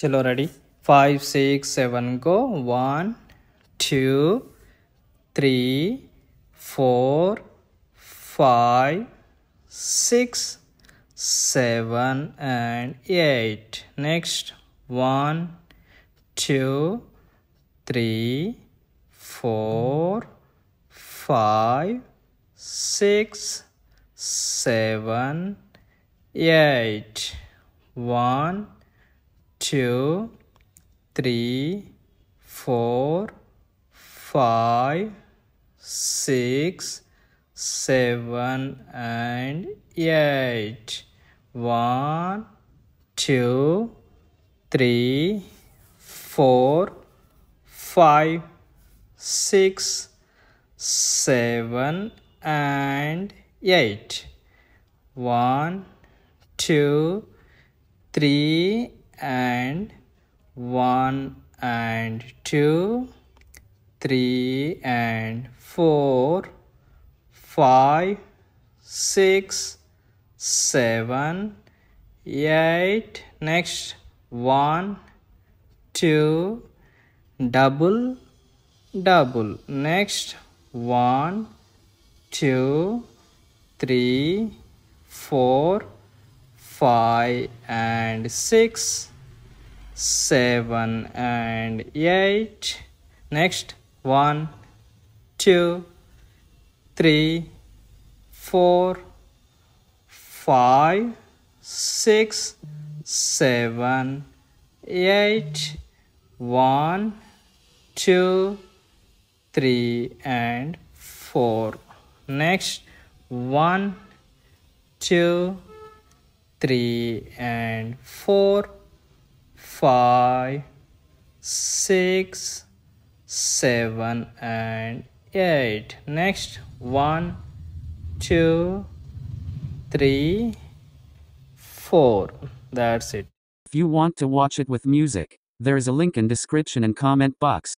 चलो ready 5 6 7 go 1 2 3 4 5 6 7 and 8 next 1 2 3 4 5 6 7 8 1 2 3 4 5 6 7 and 8 1 2 3 4 5 6 7 and 8 1 2 3 and 1 and 2 3 and 4 5 6 7 8 next 1 2 double next 1 2 3 4 5 and 6 7 and 8 next 1 2 3 4 5 6 7 8 1 2 3 and 4 next 1 2 3 and 4 5 6 7 and 8 next 1 2 3 4 that's it. If you want to watch it with music, there is a link in description and comment box.